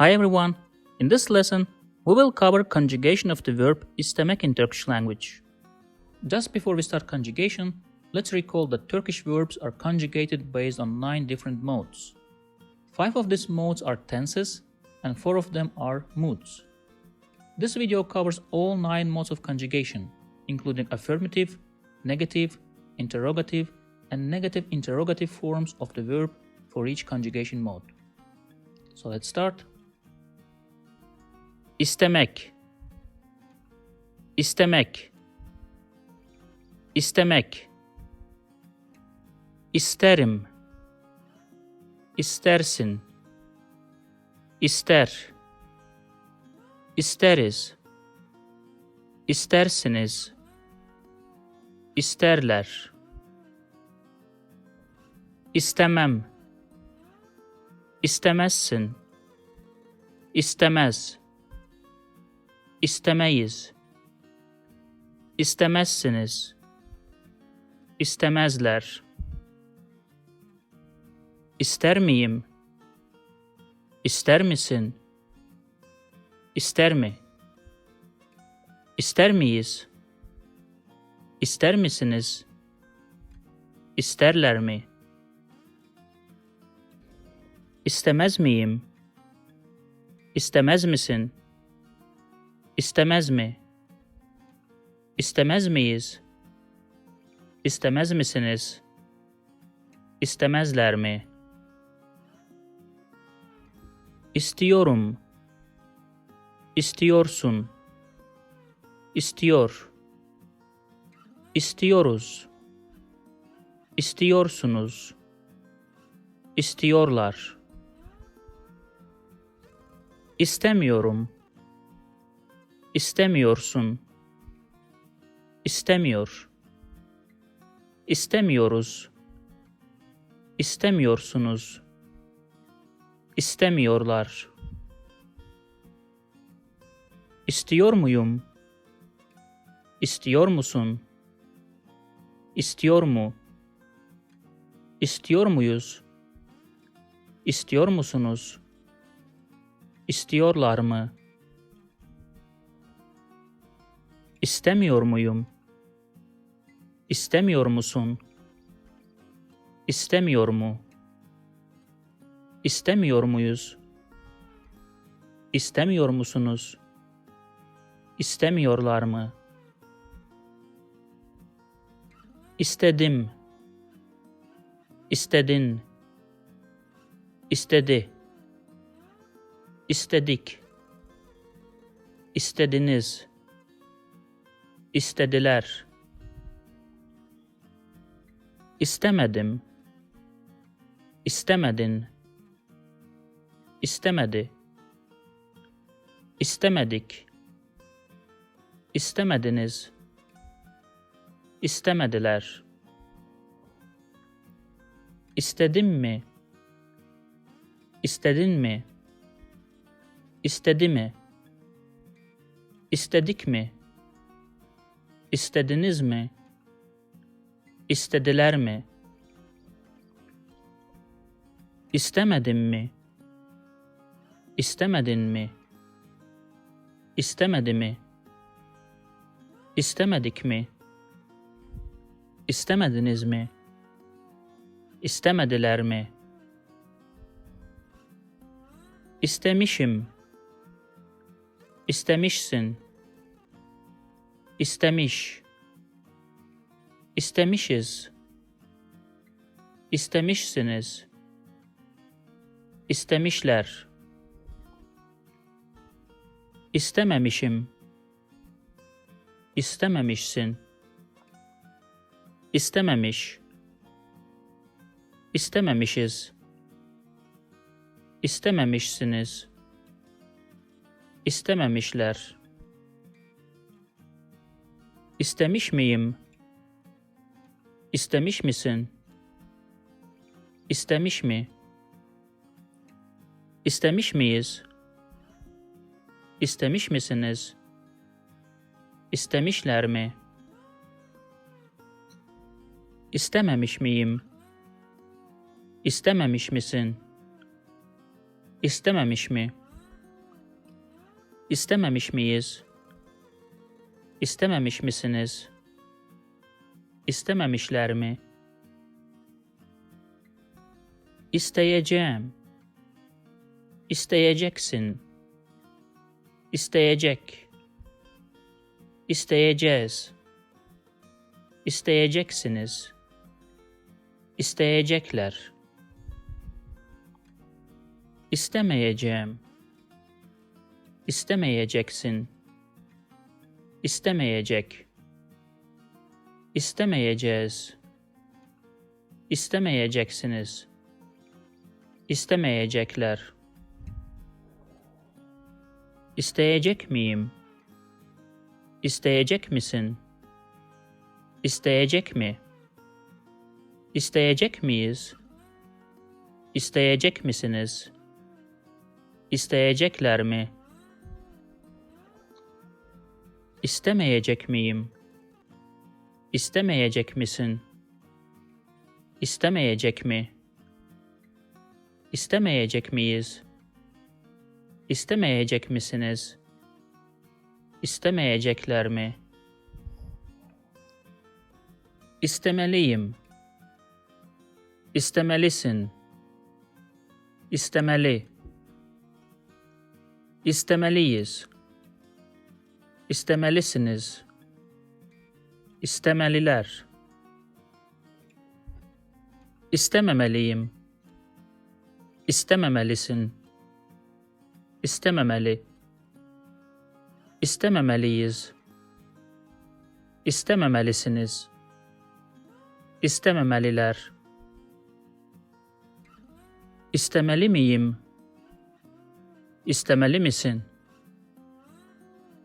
Hi everyone! In this lesson, we will cover conjugation of the verb istemek in Turkish language. Just before we start conjugation, let's recall that Turkish verbs are conjugated based on 9 different modes. 5 of these modes are tenses, and 4 of them are moods. This video covers all 9 modes of conjugation, including affirmative, negative, interrogative, and negative interrogative forms of the verb for each conjugation mode. So let's start. İstemek, istemek, istemek, isterim, istersin, ister, isteriz, istersiniz, isterler, istemem, istemezsin, istemez, İstemeyiz, istemezsiniz, istemezler, İster miyim, ister misin, ister mi, İster miyiz, ister misiniz, isterler mi, İstemez miyim, istemez misin, İstemez mi? İstemez miyiz? İstemez misiniz? İstemezler mi? İstiyorum. İstiyorsun. İstiyor. İstiyoruz. İstiyorsunuz. İstiyorlar. İstemiyorum. İstemiyorsun. İstemiyor. İstemiyoruz. İstemiyorsunuz. İstemiyorlar. İstiyor muyum? İstiyor musun? İstiyor mu? İstiyor muyuz? İstiyor musunuz? İstiyorlar mı? İstemiyor muyum? İstemiyor musun? İstemiyor mu? İstemiyor muyuz? İstemiyor musunuz? İstemiyorlar mı? İstedim. İstedin. İstedi. İstedik. İstediniz. İstediler. İstemedim. İstemedin. İstemedi. İstemedik. İstemediniz. İstemediler. İstedim mi? İstedin mi? İstedi mi? İstedik mi? İstediniz mi? İstediler mi? İstemedim mi? İstemedin mi? İstemedi mi? İstemedik mi? İstemediniz mi? İstemediler mi? İstemişim. İstemişsin. İstemiş. İstemişiz. İstemişsiniz. İstemişler. İstememişim. İstememişsin. İstememiş. İstememişiz. İstememişsiniz. İstememişler. İstemiş miyim? İstemiş misin? İstemiş mi? İstemiş miyiz? İstemiş misiniz? İstemişler mi? İstememiş miyim? İstememiş misin? İstememiş mi? İstememiş miyiz? İstememiş misiniz? İstememişler mi? İsteyeceğim. İsteyeceksin. İsteyecek. İsteyeceğiz. İsteyeceksiniz. İsteyecekler. İstemeyeceğim. İstemeyeceksin. İstemeyecek. İstemeyeceğiz. İstemeyeceksiniz. İstemeyecekler. İsteyecek miyim? İsteyecek misin? İsteyecek mi? İsteyecek miyiz? İsteyecek misiniz? İsteyecekler mi? İstemeyecek miyim? İstemeyecek misin? İstemeyecek mi? İstemeyecek miyiz? İstemeyecek misiniz? İstemeyecekler mi? İstemeliyim. İstemelisin. İstemeli. İstemeliyiz. İstemelisiniz. İstemeliler. İstememeliyim. İstememelisin. İstememeli. İstememeliyiz. İstememelisiniz. İstememeliler. İstemeli miyim? İstemeli misin?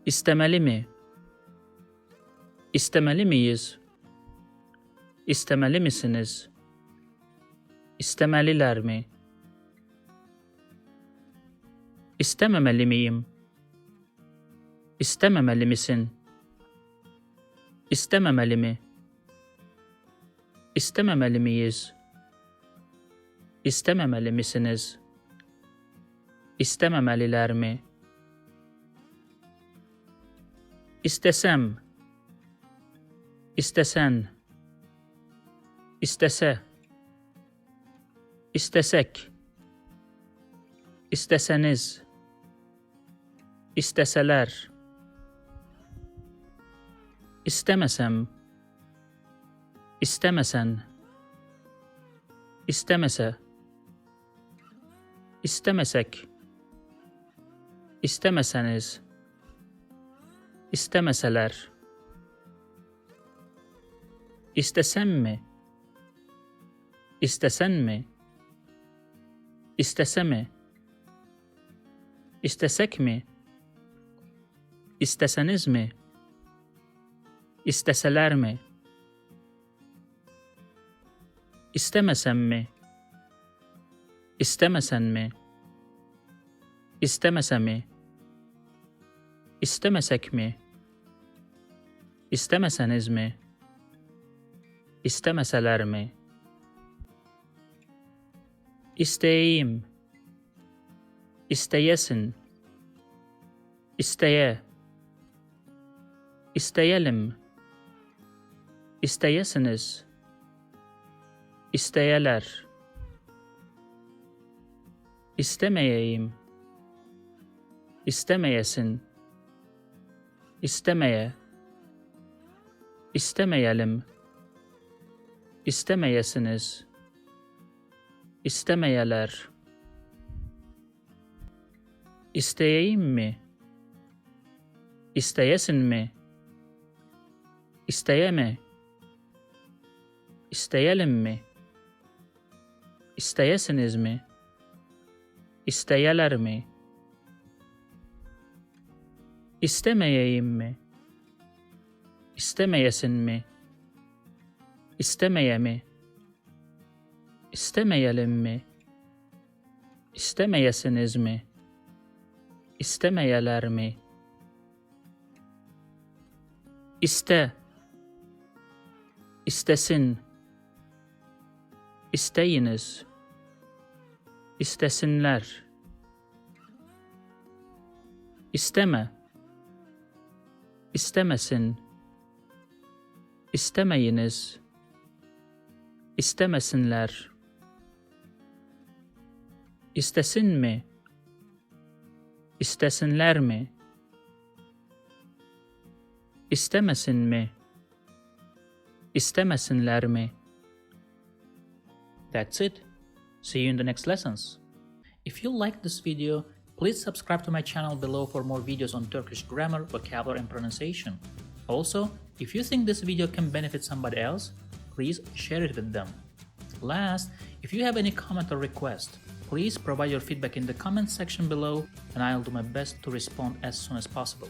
İstemeli mi? İstemeli miyiz? İstemeli misiniz? İstemeliler mi? İstememeli miyim? İstememeli misin? İstememeli mi? İstememeli miyiz? İstememeli misiniz? İstememeliler mi? İstesem. İstesen. İstese. İstesek. İsteseniz. İsteseler. İstemesem. İstemesen. İstemese. İstemesek. İstemeseniz. İstemeseler. İstesem mi? İstesen mi? İstese mi? İstesek mi? İsteseniz mi? İsteseler mi? İstemesem mi? İstemesen mi? İstemese mi? İstemesek mi? İstemeseniz mi? İstemeseler mi? İsteyeyim. İsteyesin. İsteye. İsteyelim. İsteyesiniz. İsteyeler. İstemeyeyim. İstemeyesin. İstemeye. İstemeyelim. İstemeyesiniz. İstemeyeler. İsteyeyim mi? İsteyesin mi? İsteye mi? İsteyelim mi? İsteyesiniz mi? İsteyeler mi? İstemeyeyim mi? İstemeyesin mi? İstemeye mi? İstemeyelim mi? İstemeyesiniz mi? İstemeyeler mi? İste. İstesin. İsteyiniz. İstesinler. İsteme, istemesin, istemeyiniz, istemesinler, istesin mi, istesinler mi, istemesin mi, istemesinler mi. That's it. See you in the next lessons. If you liked this video, please subscribe to my channel below for more videos on Turkish grammar, vocabulary and pronunciation. Also, if you think this video can benefit somebody else, please share it with them. Last, if you have any comment or request, please provide your feedback in the comment section below and I'll do my best to respond as soon as possible.